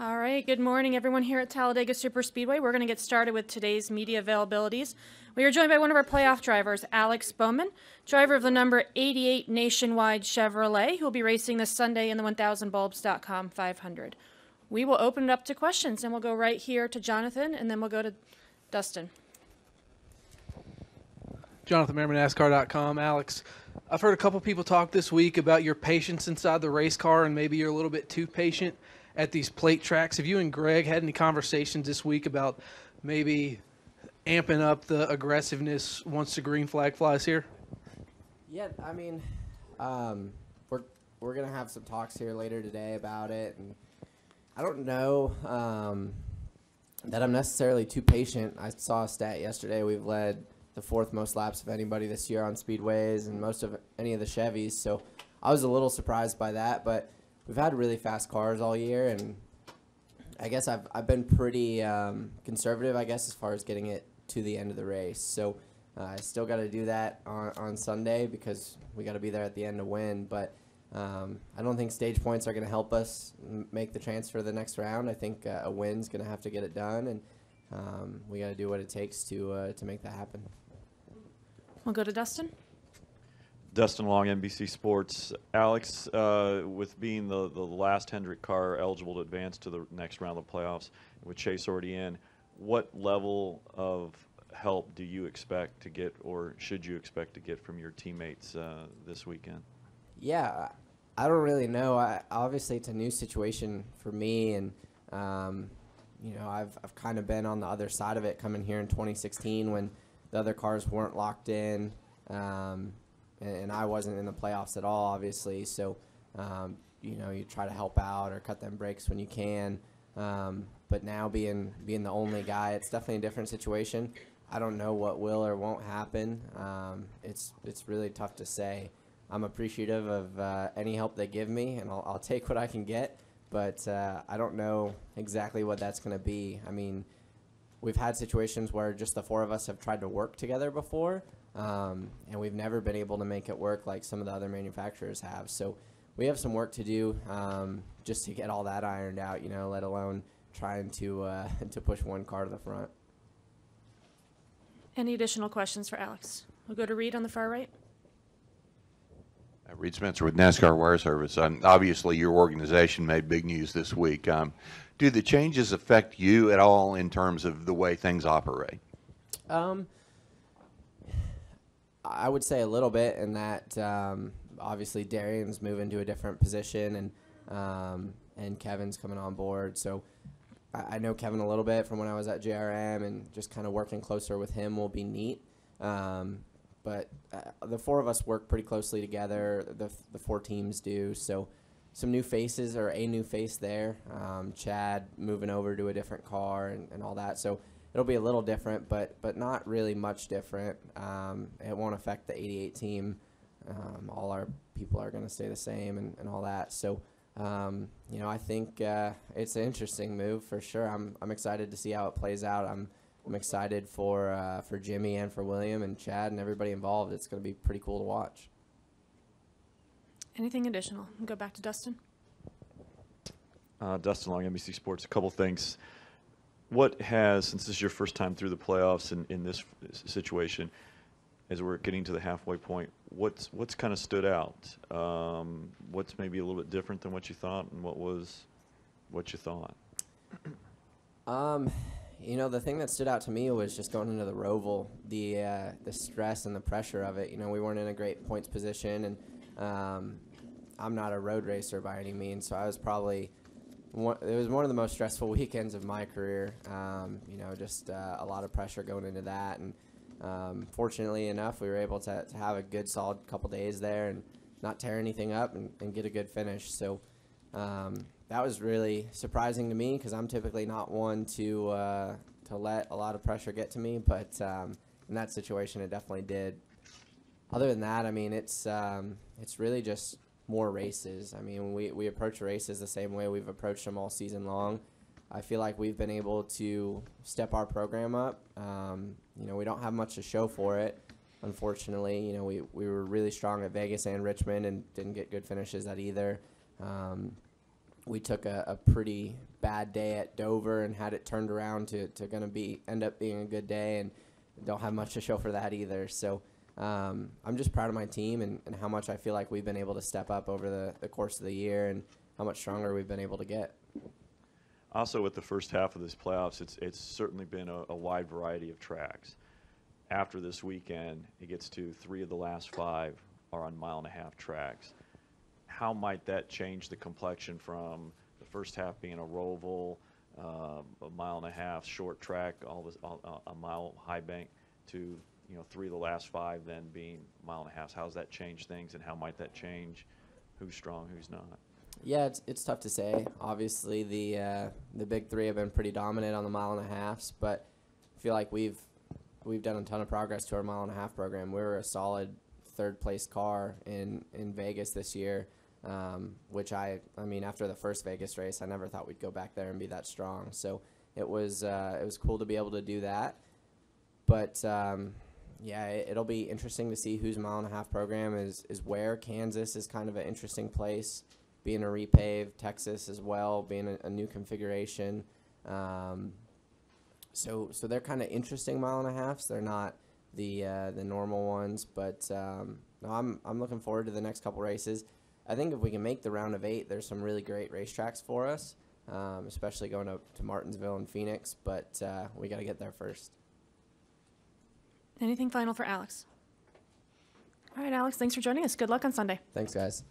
All right, good morning, everyone here at Talladega Superspeedway. We're going to get started with today's media availabilities. We are joined by one of our playoff drivers, Alex Bowman, driver of the number 88 Nationwide Chevrolet, who will be racing this Sunday in the 1000bulbs.com 500. We will open it up to questions, and we'll go right here to Jonathan, and then we'll go to Dustin. Jonathan Merriman, NASCAR.com. Alex, I've heard a couple people talk this week about your patience inside the race car, and maybe you're a little bit too patient at these plate tracks. Have you and Greg had any conversations this week about maybe amping up the aggressiveness once the green flag flies here? Yeah, I mean, we're gonna have some talks here later today about it, and I don't know that I'm necessarily too patient. I saw a stat yesterday. We've led the 4th most laps of anybody this year on speedways, and most of any of the Chevys. So I was a little surprised by that, but we've had really fast cars all year, and I guess I've been pretty conservative, I guess, as far as getting it to the end of the race. So I still got to do that on Sunday because we got to be there at the end to win. But I don't think stage points are going to help us make the transfer the next round. I think a win's going to have to get it done, and we got to do what it takes to make that happen. We'll go to Dustin. Dustin Long, NBC Sports. Alex, with being the last Hendrick car eligible to advance to the next round of the playoffs, with Chase already in, what level of help do you expect to get, or should you expect to get from your teammates this weekend? Yeah, I don't really know. Obviously, it's a new situation for me, and you know, I've kind of been on the other side of it coming here in 2016 when the other cars weren't locked in. And I wasn't in the playoffs at all, obviously. So, you know, you try to help out or cut them breaks when you can. But now being the only guy, it's definitely a different situation. I don't know what will or won't happen. It's really tough to say. I'm appreciative of any help they give me, and I'll take what I can get. But I don't know exactly what that's going to be. I mean, we've had situations where just the 4 of us have tried to work together before. And we've never been able to make it work like some of the other manufacturers have. So we have some work to do just to get all that ironed out, you know, let alone trying to push one car to the front. Any additional questions for Alex? We'll go to Reed on the far right. Reed Spencer with NASCAR Wire Service. Obviously, your organization made big news this week. Do the changes affect you at all in terms of the way things operate? I would say a little bit in that obviously Darian's moving to a different position, and Kevin's coming on board. So I know Kevin a little bit from when I was at JRM, and just kind of working closer with him will be neat. But the 4 of us work pretty closely together. The 4 teams do. So some new faces, or a new face there. Chad moving over to a different car and all that. So it'll be a little different, but not really much different. It won't affect the 88 team. All our people are going to stay the same and all that. So, you know, I think it's an interesting move for sure. I'm excited to see how it plays out. I'm excited for Jimmy and for William and Chad and everybody involved. It's going to be pretty cool to watch. Anything additional? We'll go back to Dustin. Dustin Long, NBC Sports. A couple things. What has, since this is your first time through the playoffs in this situation, as we're getting to the halfway point, what's kind of stood out? What's maybe a little bit different than what you thought, and what you thought? You know, the thing that stood out to me was just going into the Roval, the stress and the pressure of it. You know, we weren't in a great points position, and I'm not a road racer by any means, so I was probably it was one of the most stressful weekends of my career. You know, just a lot of pressure going into that, and fortunately enough, we were able to have a good, solid couple days there and not tear anything up and get a good finish. So that was really surprising to me because I'm typically not one to let a lot of pressure get to me, but in that situation, it definitely did. Other than that, I mean, it's really just more races. I mean, we approach races the same way we've approached them all season long. I feel like we've been able to step our program up. You know, we don't have much to show for it, unfortunately. You know, we were really strong at Vegas and Richmond and didn't get good finishes at either. we took a pretty bad day at Dover and had it turned around to going to end up being a good day, and don't have much to show for that either. So I'm just proud of my team and how much I feel like we've been able to step up over the course of the year and how much stronger we've been able to get. Also, with the first half of this playoffs, it's certainly been a wide variety of tracks. After this weekend, it gets to 3 of the last 5 are on 1.5-mile tracks. How might that change the complexion from the first half being a roval, a 1.5-mile short track, a mile high bank, to 3 of the last 5 then being 1.5 miles? How does that change things, and how might that change who's strong, who's not? Yeah, it's tough to say. Obviously, the big 3 have been pretty dominant on the 1.5 miles, but I feel like we've done a ton of progress to our 1.5-mile program. We were a solid 3rd-place car in Vegas this year, which I mean, after the first Vegas race, I never thought we'd go back there and be that strong. So it was cool to be able to do that. But yeah, it'll be interesting to see whose 1.5-mile program is where. Kansas is kind of an interesting place, being a repave. Texas as well, being a new configuration. So they're kind of interesting 1.5 miles. They're not the normal ones, but no, I'm looking forward to the next couple races. I think if we can make the round of 8, there's some really great racetracks for us, especially going up to Martinsville and Phoenix, but we got to get there first. Anything final for Alex? All right, Alex, thanks for joining us. Good luck on Sunday. Thanks, guys.